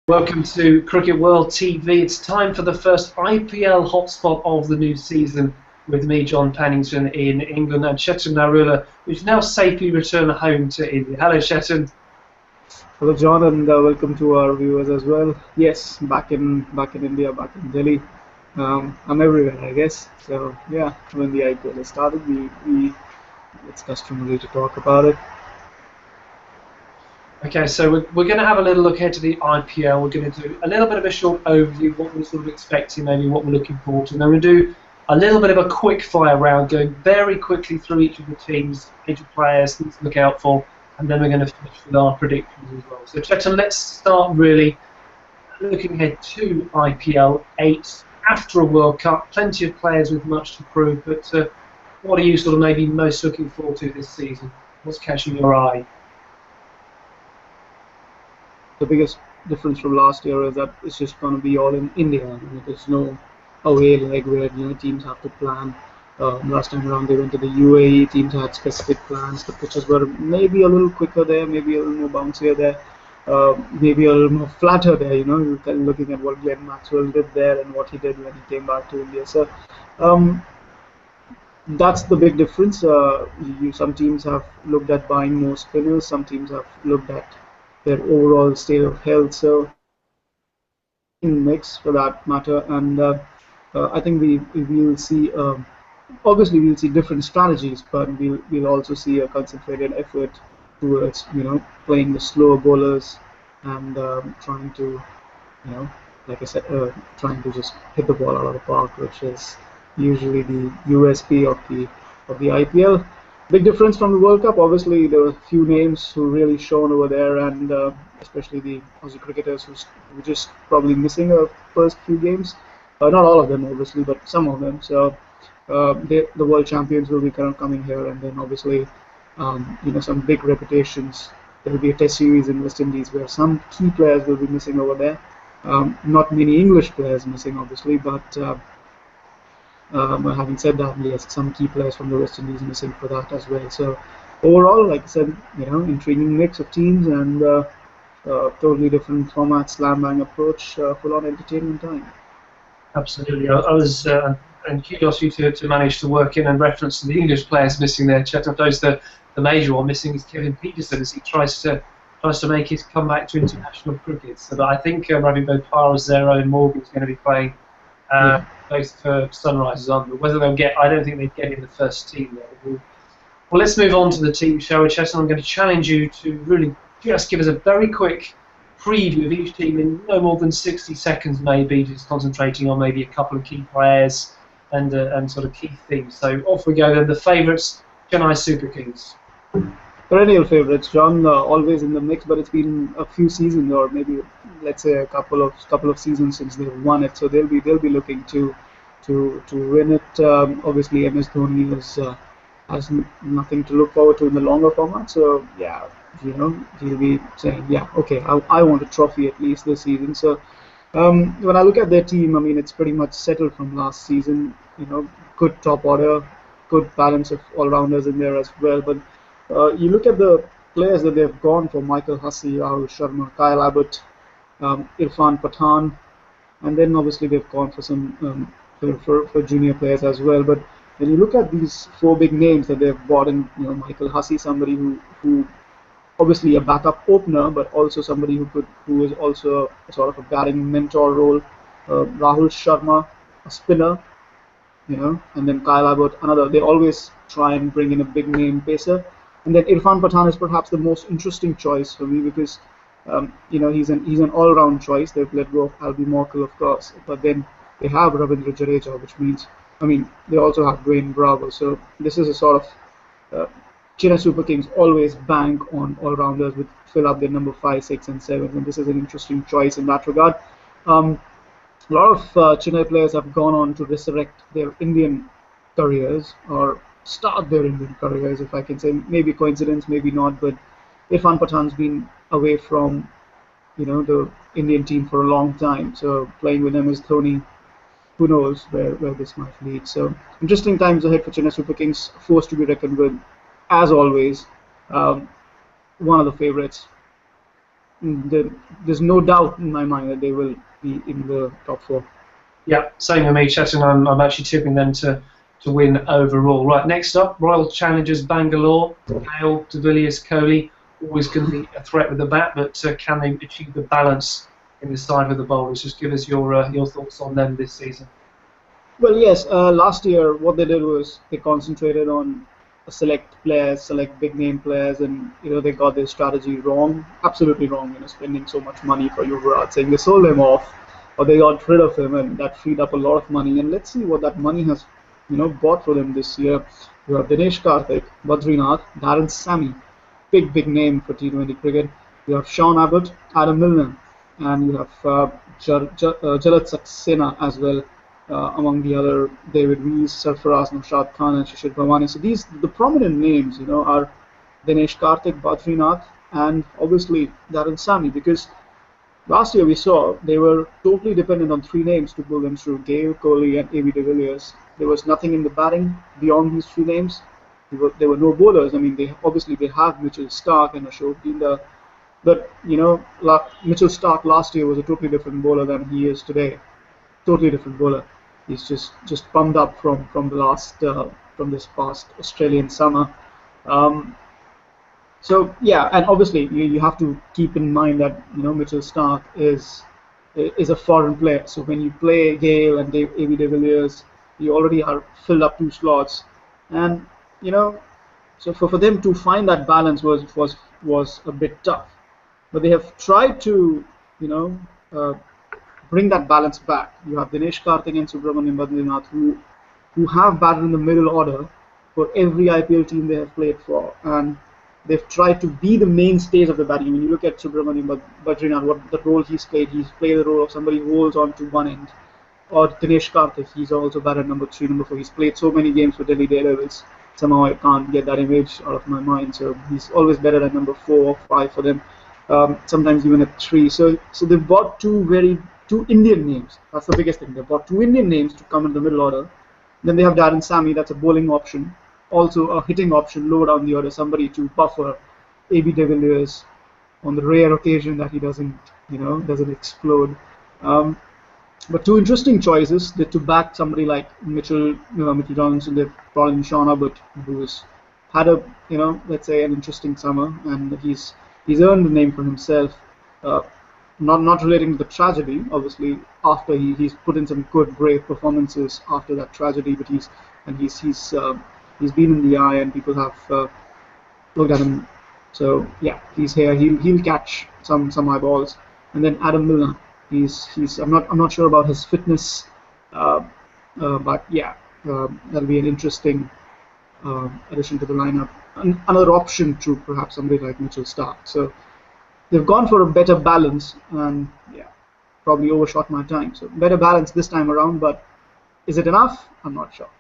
Welcome to Cricket World TV. It's time for the first IPL hotspot of the new season with me, John Pannington, in England, and Chetan Narula, who's now safely returned home to India. Hello, Chetan. Hello, John, and welcome to our viewers as well. Yes, back in India, back in Delhi. I'm everywhere, I guess. So yeah, when the IPL has started, we it's customary to talk about it. Okay, so we're going to have a little look ahead to the IPL. We're going to do a little bit of a short overview, what we're sort of expecting, maybe what we're looking forward to. And then we'll do a little bit of a quick fire round, going very quickly through each of the teams, major players, things to look out for, and then we're going to finish with our predictions as well. So, Chetan, let's start really looking ahead to IPL 8 after a World Cup. Plenty of players with much to prove, but what are you sort of maybe most looking forward to this season? What's catching your eye? The biggest difference from last year is that it's just going to be all in India. And there's no away leg where teams have to plan. Last time around they went to the UAE. Teams had specific plans. The pitches were maybe a little quicker there, maybe a little more bouncier there, maybe a little more flatter there. You're kind of looking at what Glenn Maxwell did there and what he did when he came back to India. So um, that's the big difference. Some teams have looked at buying more spinners. Some teams have looked at their overall state of health. So mix for that matter, and I think we will see. Obviously, we'll see different strategies, but we'll also see a concentrated effort towards playing the slower bowlers and trying to like I said, trying to just hit the ball out of the park, which is usually the USP of the IPL. Big difference from the World Cup. Obviously, there were a few names who really shone over there, and especially the Aussie cricketers who were just probably missing the first few games. Not all of them, obviously, but some of them. So the world champions will be kind of coming here, and then obviously, some big reputations. There will be a Test series in West Indies where some key players will be missing over there. Not many English players missing, obviously, but having said that, yes, some key players from the West Indies missing for that as well. So overall, like I said, intriguing mix of teams and totally different format, slam bang approach, full on entertainment time. Absolutely. I was, and kudos you to manage to work in and reference to the English players missing there. Chetan, those the major one missing is Kevin Peterson as he tries to make his comeback to international cricket. So that I think Ravi Bopara, Zero, and Morgan is going to be playing both for Sunrisers, aren't they? Whether they'll get, I don't think they'd get in the first team there. Well, let's move on to the team, shall we, Chetan? I'm going to challenge you to really just give us a very quick preview of each team in no more than 60 seconds, maybe, just concentrating on maybe a couple of key players and sort of key themes. So off we go then. The favourites, Chennai Super Kings. Perennial favourites, John, always in the mix, but it's been a few seasons, or maybe let's say a couple of seasons since they've won it. So they'll be looking to win it. Obviously, MS Dhoni has nothing to look forward to in the longer format. So yeah, he'll be saying, yeah, okay, I want a trophy at least this season. So when I look at their team, I mean, it's pretty much settled from last season. Good top order, good balance of all-rounders in there as well. But you look at the players that they've gone for: Michael Hussey, Rahul Sharma, Kyle Abbott, Irfan Pathan, and then obviously they've gone for some for junior players as well. But when you look at these four big names that they've brought in, Michael Hussey, somebody who obviously a backup opener, but also somebody who is also a sort of a batting mentor role. Rahul Sharma, a spinner, and then Kyle Abbott, another. They always try and bring in a big name pacer. And then Irfan Pathan is perhaps the most interesting choice for me because he's an all-round choice. They've let go of Albie Morkel, of course, but then they have Ravindra Jadeja, which means, they also have Dwayne Bravo. So this is a sort of Chennai Super Kings always bank on all-rounders with fill up their number 5, 6, and 7, and this is an interesting choice in that regard. A lot of Chennai players have gone on to resurrect their Indian careers or start their Indian careers, if I can say. Maybe coincidence, maybe not, but Irfan Pathan's been away from the Indian team for a long time, so playing with MS Dhoni, who knows where this might lead. So interesting times ahead for Chennai Super Kings, force to be reckoned with, as always. One of the favorites. there's no doubt in my mind that they will be in the top four. Yeah, same with me, Chetan. I'm actually tipping them to win overall. Right, next up, Royal Challengers Bangalore. Gale, De Villiers, Kohli, always going to be a threat with the bat, but can they achieve the balance in the side with the bowlers? Just give us your thoughts on them this season. Well, yes. Last year, what they did was they concentrated on select players, select big name players, and they got their strategy wrong, absolutely wrong. Spending so much money for Yuvraj, saying they sold him off, or they got rid of him, and that freed up a lot of money. And let's see what that money has, bought for them this year. You have Dinesh Karthik, Badrinath, Darren Sammy, big name for T20 cricket. You have Sean Abbott, Adam Milner, and you have Jalat Saxena as well, among the other David Rees, Sarfaraz, Nashad Khan, and Shishir Bhavani. So the prominent names, are Dinesh Karthik, Badrinath, and obviously Darren Sami, because last year we saw they were totally dependent on three names to pull them through: Gale, Kohli, and A.B. de Villiers. There was nothing in the batting beyond these three names. There were no bowlers. I mean, they have Mitchell Starc and Ashok Dinda, but Mitchell Starc last year was a totally different bowler than he is today. Totally different bowler. He's just pumped up from the last from this past Australian summer. Um, so yeah, and obviously you have to keep in mind that Mitchell Starc is a foreign player. So when you play Gale and A.B. de Villiers, you already are filled up two slots, and you know so for them to find that balance was a bit tough. But they have tried to you know uh, bring that balance back. You have Dinesh Karthik and Subramanian Badrinath who have batted in the middle order for every IPL team they have played for, and they've tried to be the mainstays of the batting. When you look at Subramanian Badrinath, what the role he's played the role of somebody who holds on to one end. Or Dinesh Karthik, he's also batted number 3, number 4. He's played so many games for Delhi Daredevils. Somehow I can't get that image out of my mind. So he's always better at number 4 or 5 for them. Sometimes even at 3. So they've bought two Indian names. That's the biggest thing. They've bought two Indian names to come in the middle order. Then they have Darren Sammy, that's a bowling option. Also a hitting option low down the order, somebody to buffer A.B. de Villiers on the rare occasion that he doesn't explode. But two interesting choices. They to back somebody like Mitchell Johnson. They brought in Sean Abbott, who's had let's say an interesting summer, and he's earned a name for himself. Not relating to the tragedy, obviously. After he's put in some good, brave performances after that tragedy, but he's been in the eye, and people have looked at him. So yeah, he's here. He'll catch some eyeballs. And then Adam Milner. I'm not sure about his fitness, but yeah, that'll be an interesting addition to the lineup. Another option to perhaps somebody like Mitchell Starc. So they've gone for a better balance, and yeah, probably overshot my time. So better balance this time around, but is it enough? I'm not sure.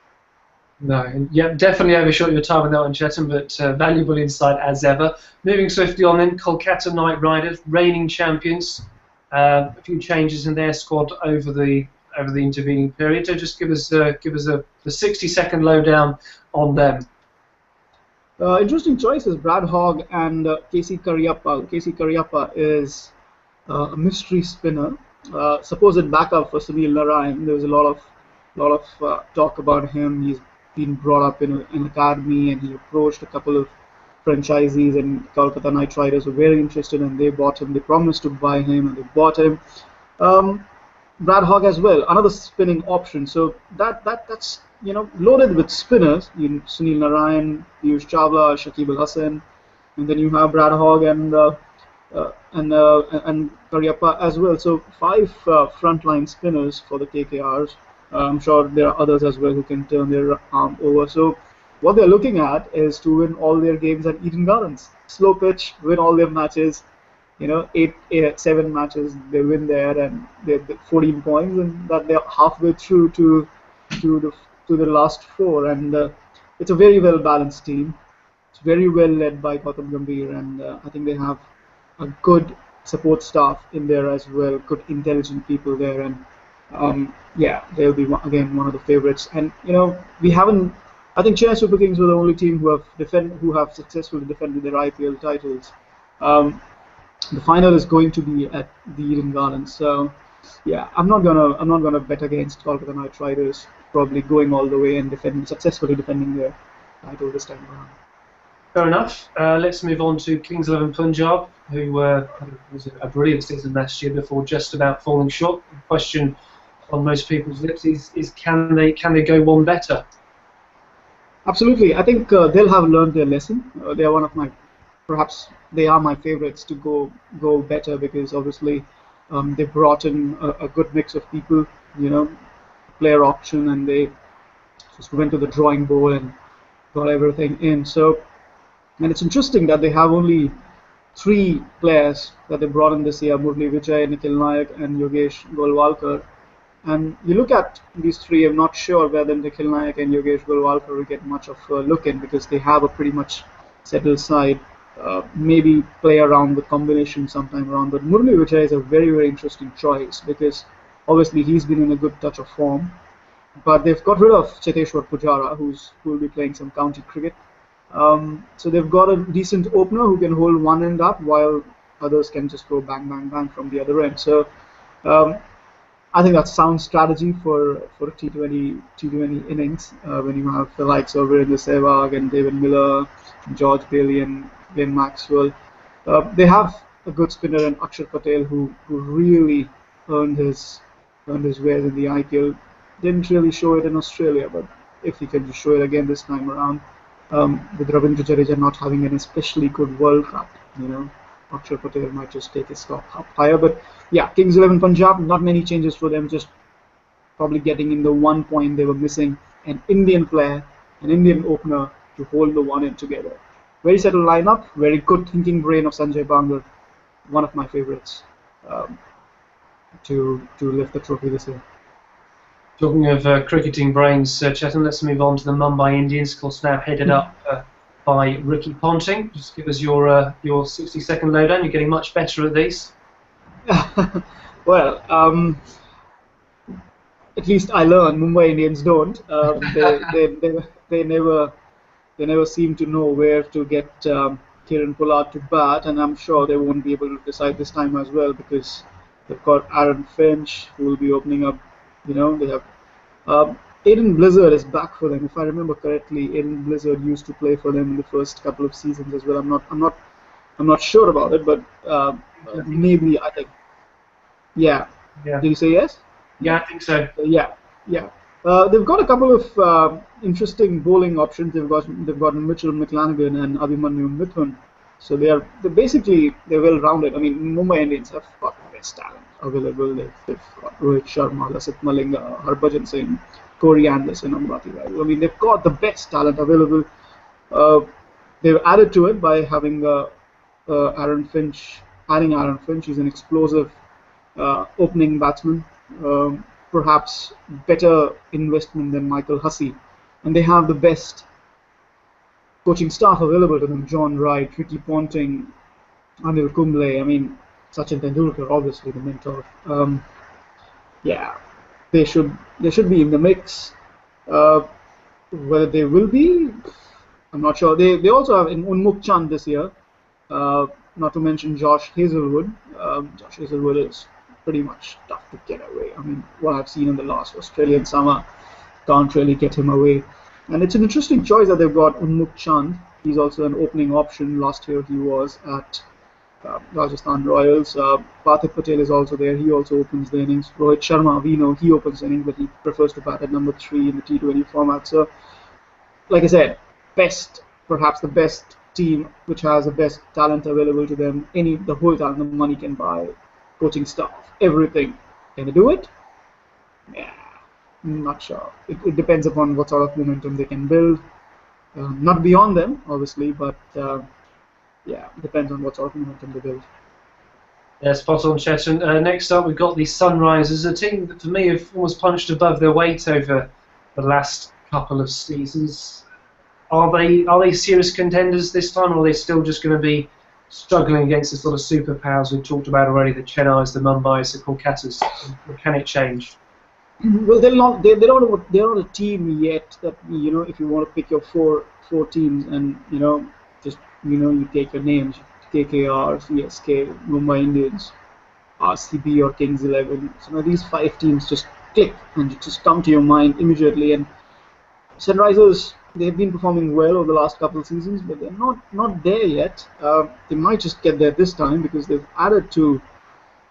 No, yeah, definitely overshot your time with that one, Chetan, but valuable insight as ever. Moving swiftly on then, Kolkata Knight Riders, reigning champions. A few changes in their squad over the intervening period. So just give us the 60-second lowdown on them. Interesting choices, Brad Hogg and Casey Cariappa. Casey Cariappa is a mystery spinner, supposed backup for Sunil Narayan. There was a lot of talk about him. He's been brought up in an academy, and he approached a couple of franchisees, and Kolkata Knight Riders were very interested, and they bought him. They promised to buy him, and they bought him. Brad Hogg as well, another spinning option. So that's loaded with spinners. Sunil Narayan, Piyush Chawla, Shakib Al Hasan, and then you have Brad Hogg and Cariappa as well. So 5 frontline spinners for the KKRs. I'm sure there are others as well who can turn their arm over. So what they're looking at is to win all their games at Eden Gardens. Slow pitch, win all their matches. 7 matches they win there, and they're 14 points, and that they're halfway through to the last 4. And it's a very well balanced team. It's very well led by Gautam Gambhir, and I think they have a good support staff in there as well. Good intelligent people there, and yeah, they'll be again one of the favorites. And we haven't. I think Chennai Super Kings were the only team who have successfully defended their IPL titles. The final is going to be at the Eden Gardens. So yeah, I'm not gonna bet against Kolkata Knight Riders probably going all the way and successfully defending their title this time around. Fair enough. Let's move on to Kings 11 Punjab, who was a brilliant season last year before just about falling short. The question on most people's lips is can they go one better? Absolutely, I think they'll have learned their lesson. They are one of my, perhaps they are my favorites to go better because obviously they brought in a good mix of people, you know, player option, and they just went to the drawing board and got everything in. So, and it's interesting that they have only three players that they brought in this year: Murli Vijay, Nikhil Nayak, and Yogesh Golwalkar. And you look at these three, I'm not sure whether Nikhil Nayak and Yogesh Golwalkar will get much of a look in because they have a pretty much settled side. Maybe play around with combinations sometime around. But Murli Vijay is a very, very interesting choice because obviously he's been in a good touch of form. But they've got rid of Cheteshwar Pujara, who will be playing some county cricket. So they've got a decent opener who can hold one end up while others can just go bang, bang, bang from the other end. So um, I think that's sound strategy for a T20 innings when you have the likes of Virendra Sehwag and David Miller, George Bailey and Glenn Maxwell. They have a good spinner in Akshar Patel who really earned his wares in the IPL. Didn't really show it in Australia, but if he can just show it again this time around, with Ravindra Jadeja not having an especially good World Cup, you know, Akshar Patel might just take his stock up higher. But yeah, Kings 11 Punjab, not many changes for them, just probably getting in the 1 point they were missing, an Indian player, an Indian opener to hold the one end together. Very settled lineup, very good thinking brain of Sanjay Bangar, one of my favorites um, to lift the trophy this year. Talking of cricketing brains, Chetan, let's move on to the Mumbai Indians, of course now headed up by Ricky Ponting. Just give us your 60-second lowdown. You're getting much better at these. Well, at least I learn. Mumbai Indians don't. They never seem to know where to get Kieran Pollard to bat, and I'm sure they won't be able to decide this time as well because they've got Aaron Finch who will be opening up. You know, they have Aiden Blizzard is back for them. If I remember correctly, Aiden Blizzard used to play for them in the first couple of seasons as well. I'm not sure about it, but maybe I think. Yeah. Yeah. Did you say yes? Yeah, I think so. Yeah, yeah. They've got a couple of interesting bowling options. They've got Mitchell McLanagan and Abhimanyu Mithun. So they're well rounded. I mean, Mumbai Indians have got the best talent available. They've got Rohit Sharma, Lasith Malinga, Harbhajan Singh, Corey Anderson, Amrati Raju. I mean, they've got the best talent available. They've added to it by having Aaron Finch. Adding Aaron Finch, he's an explosive opening batsman. Perhaps better investment than Michael Hussey, and they have the best coaching staff available to them: John Wright, Ricky Ponting, Anil Kumble. I mean, Sachin Tendulkar, obviously the mentor. Yeah, they should be in the mix. Whether they will be, I'm not sure. They also have in Unmukh Chand this year. Not to mention Josh Hazelwood. Josh Hazelwood is pretty much tough to get away. I mean, what I've seen in the last Australian summer can't really get him away. And it's an interesting choice that they've got Unmukh Chand. He's also an opening option. Last year he was at Rajasthan Royals. Parthiv Patel is also there. He also opens the innings. Rohit Sharma, we know he opens the innings, but he prefers to bat at number 3 in the T20 format. So, like I said, perhaps the best team which has the best talent available to them. The whole talent the money can buy, coaching staff, everything. Can they do it? Yeah, not sure. It depends upon what sort of momentum they can build. Not beyond them, obviously, but yeah, depends on what sort of momentum they build. Yeah, spot on, Chetan. Next up, we've got the Sunrisers, a team that for me have almost punched above their weight over the last couple of seasons. Are they serious contenders this time, or are they still just going to be struggling against the sort of superpowers we've talked about already, the Chennais, the Mumbais, the Kolkatas? Or can it change? Well, they're not a team yet that, if you want to pick your four teams and, just, you take your names, KKR, CSK, Mumbai Indians, RCB or Kings 11. So now these five teams just click and just come to your mind immediately. And Sunrisers, they've been performing well over the last couple of seasons, but they're not there yet. They might just get there this time because they've added to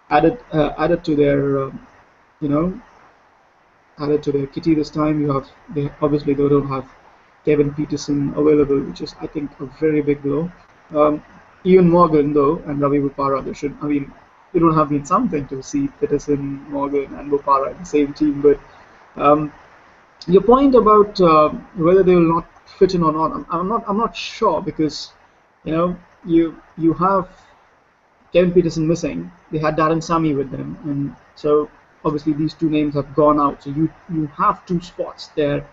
their you know added to their kitty this time. They obviously they don't have Kevin Peterson available, which is I think a very big blow. Ian Morgan though and Ravi Bopara, they should. I mean, it would have been something to see Peterson, Morgan, and Bopara in the same team. But um, your point about whether they will not fit in or not, I'm not sure because you have Kevin Peterson missing. They had Darren Sammy with them, and so obviously these two names have gone out. So you have two spots there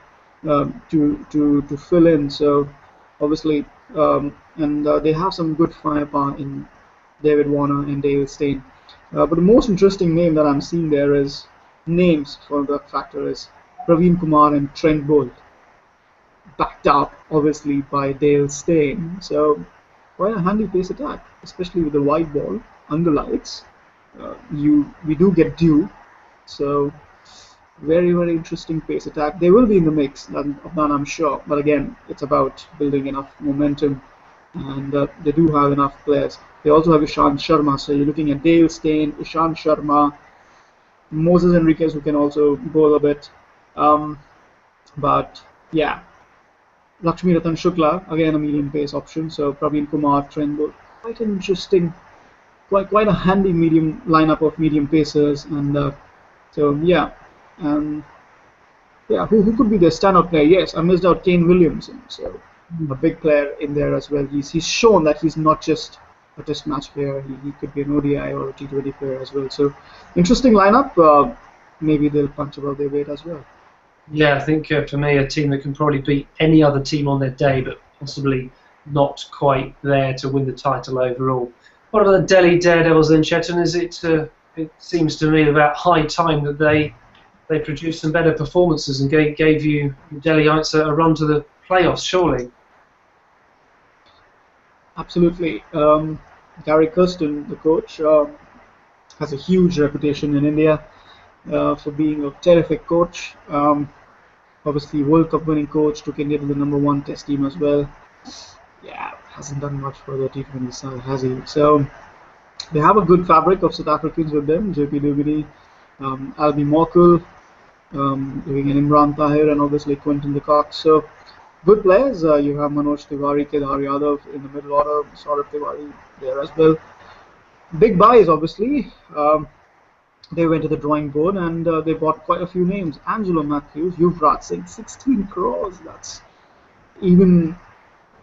to fill in. So obviously, and they have some good firepower in David Warner and David Steyn. But the most interesting name that I'm seeing there is names for the factor is Praveen Kumar and Trent Bolt, backed up obviously by Dale Steyn. So quite a handy pace attack, especially with the wide ball under lights. We do get due, so very very interesting pace attack. They will be in the mix, that I'm sure. But again, it's about building enough momentum, and they do have enough players. They also have Ishant Sharma, so you're looking at Dale Steyn, Ishant Sharma, Moses Enriquez, who can also bowl a bit. But yeah, Lakshmi Ratan Shukla, again a medium pace option. So Praveen Kumar, Trent Bolt, quite an interesting, quite a handy medium lineup of medium pacers. And so yeah, yeah, who could be the standout player? Yes, I missed out Kane Williamson, so a big player in there as well. He's shown that he's not just a test match player. He could be an ODI or a T20 player as well. So interesting lineup. Maybe they'll punch above their weight as well. Yeah, I think for me, a team that can probably beat any other team on their day, but possibly not quite there to win the title overall. What about the Delhi Daredevils then, Chetan? Is it? It seems to me about high time that they produced some better performances and gave you Delhiites a run to the playoffs, surely. Absolutely. Gary Kirsten, the coach, has a huge reputation in India for being a terrific coach. Obviously, World Cup winning coach, took India to the #1 Test team as well. Yeah, hasn't done much for the T20 side, has he? So they have a good fabric of South Africans with them. JP Dugiri, Albie Morkel, doing an Imran Tahir, and obviously Quinton de Kock. So good players. You have Manoj Tiwari, Kedar Yadav in the middle order, Saurabh Tiwari there as well. Big buys, obviously. They went to the drawing board and they bought quite a few names. Angelo Matthews, Yuvraj Singh, 16 crores. That's even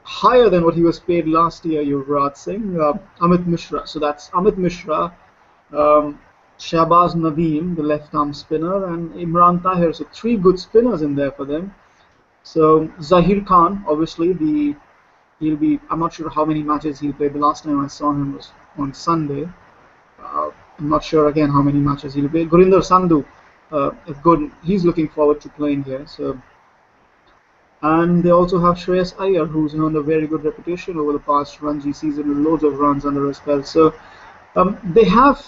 higher than what he was paid last year, Yuvraj Singh. Amit Mishra. So that's Amit Mishra, Shahbaz Nadeem, the left-arm spinner, and Imran Tahir. So three good spinners in there for them. So Zahir Khan, obviously, he'll be. I'm not sure how many matches he'll play. The last time I saw him was on Sunday. I'm not sure again how many matches he'll play. Gurinder Sandhu, is good. He's looking forward to playing here. So, and they also have Shreyas Iyer, who's earned a very good reputation over the past Ranji season with loads of runs under his belt. So they have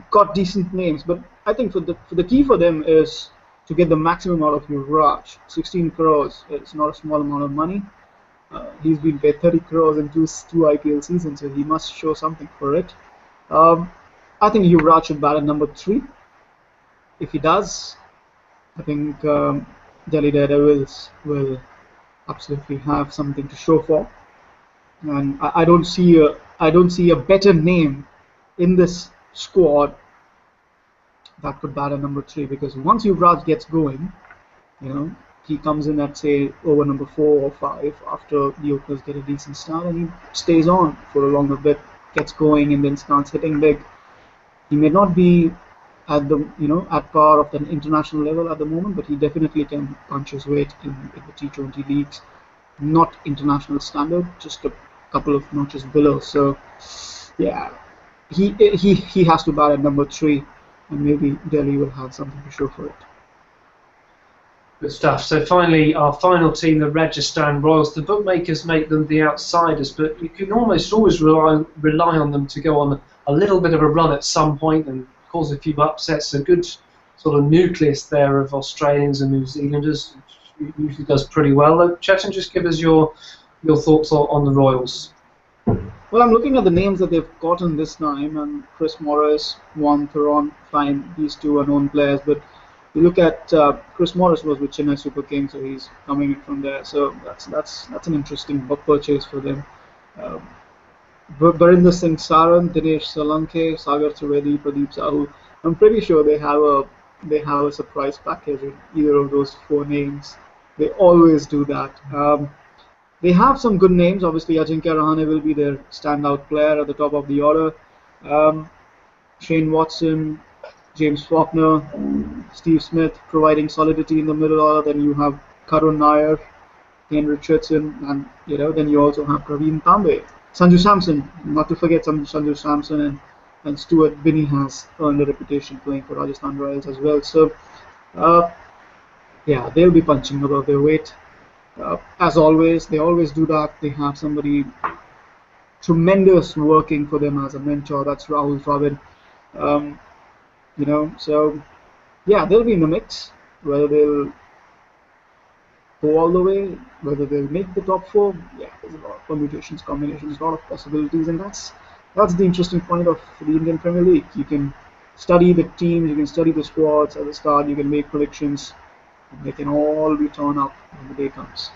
got decent names, but I think for the key for them is to get the maximum out of Yuvraj. 16 crores. It's not a small amount of money. He's been paid 30 crores in two IPL seasons, so he must show something for it. I think Yuvraj should bat at #3. If he does, I think Delhi Daredevils will absolutely have something to show for. And I don't see a better name in this squad that could bat at #3, because once Yuvraj gets going, he comes in at say over #4 or 5 after the openers get a decent start, and he stays on for a longer bit, gets going, and then starts hitting big. He may not be at the at par of the international level at the moment, but he definitely can punch his weight in the T20 leagues. Not international standard, just a couple of notches below. So yeah, he has to bat at #3, and maybe Delhi will have something to show for it. Good stuff. So finally, our final team, the Rajasthan Royals. The bookmakers make them the outsiders, but you can almost always rely on them to go on a little bit of a run at some point and cause a few upsets. A good sort of nucleus there of Australians and New Zealanders, which usually does pretty well. Chetan, just give us your thoughts on the Royals. Well, I'm looking at the names that they've gotten this time, and Chris Morris, Juan Theron, fine, these two are known players, but you look at Chris Morris was with Chennai Super Kings, so he's coming in from there. So that's an interesting book purchase for them. Barinder Singh Saran, Dinesh Solanke, Sagar Trivedi, Pradeep Sahu. I'm pretty sure they have a surprise package in either of those four names. They always do that. They have some good names. Obviously, Ajinkya Rahane will be their standout player at the top of the order. Shane Watson, James Faulkner, Steve Smith providing solidity in the middle order. Then you have Karun Nair, Kane Richardson, and then you also have Praveen Tambe, Sanju Samson. Not to forget Sanju Samson and Stuart Binney has earned a reputation playing for Rajasthan Royals as well. So, yeah, they'll be punching above their weight. As always, they always do that. They have somebody tremendous working for them as a mentor. That's Rahul Dravid. So yeah, they'll be in the mix. Whether they'll go all the way, whether they'll make the top four, yeah, there's a lot of permutations, combinations, a lot of possibilities, and that's the interesting point of the Indian Premier League. You can study the teams, you can study the squads at the start, you can make predictions, and they can all be torn up when the day comes.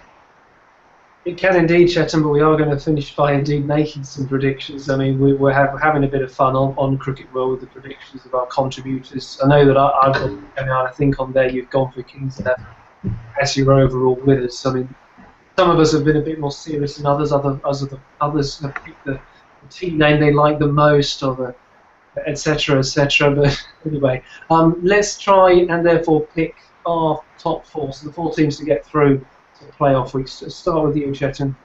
It can indeed, Chetan, but we are going to finish by indeed making some predictions. I mean, we're having a bit of fun on Cricket World with the predictions of our contributors. I know that I've got, I think on there you've gone for Kings 11 as your overall winners. I mean, some of us have been a bit more serious than others. Others have picked the team name they like the most, or the etc. etc. But anyway, let's try and therefore pick our top four. So the four teams to get through playoff weeks. Start with you, Chetan.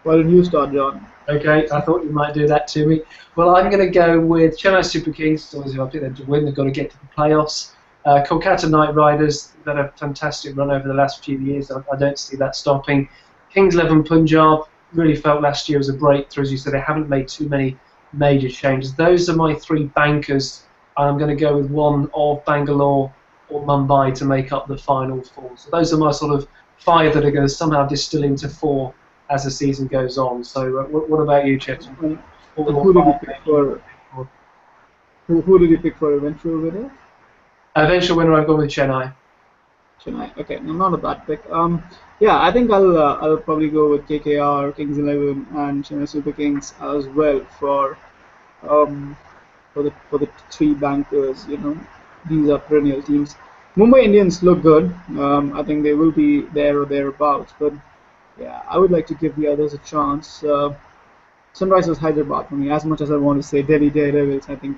Why don't you start, John? Okay, I thought you might do that to me. Well, I'm going to go with Chennai Super Kings. Obviously, I picked them to win. They've got to get to the playoffs. Kolkata Knight Riders, they've had a fantastic run over the last few years. I don't see that stopping. Kings 11 Punjab, really felt last year was a breakthrough. As you said, they haven't made too many major changes. Those are my three bankers. And I'm going to go with one of Bangalore or Mumbai to make up the final four. So those are my sort of five that are going to somehow distill into four as the season goes on. So what about you, Chetan? Who did you pick for eventual winner? Eventual winner, I've gone with Chennai. Chennai, okay, no, not a bad pick. Yeah, I think I'll probably go with KKR, Kings 11, and Chennai Super Kings as well for the three bankers. These are perennial teams. Mumbai Indians look good. I think they will be there or thereabouts. But yeah, I would like to give the others a chance. Sunrisers Hyderabad for me. As much as I want to say Delhi Daredevils, I think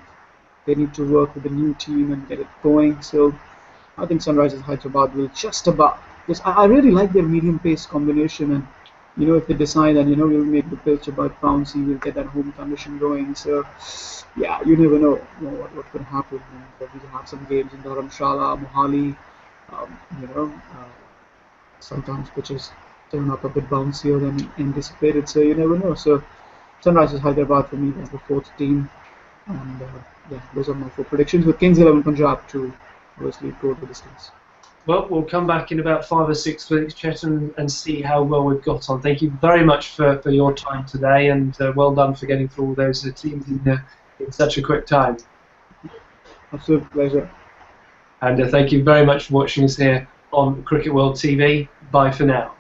they need to work with the new team and get it going. So I think Sunrisers Hyderabad will just about. Because I really like their medium pace combination, and if they decide that we'll make the pitch about bouncy, we'll get that home condition going. So yeah, you never know what could happen. And we have some games in Dharamshala, Mohali. Sometimes pitches turn up a bit bouncier than anticipated. So you never know. So Sunrisers Hyderabad for me as the fourth team, and yeah, those are my four predictions. With Kings 11 Punjab to obviously go the distance. Well, we'll come back in about 5 or 6 weeks, Chetan, and see how well we've got on. Thank you very much for your time today, and well done for getting through all those teams in such a quick time. Absolute pleasure. And thank you very much for watching us here on Cricket World TV. Bye for now.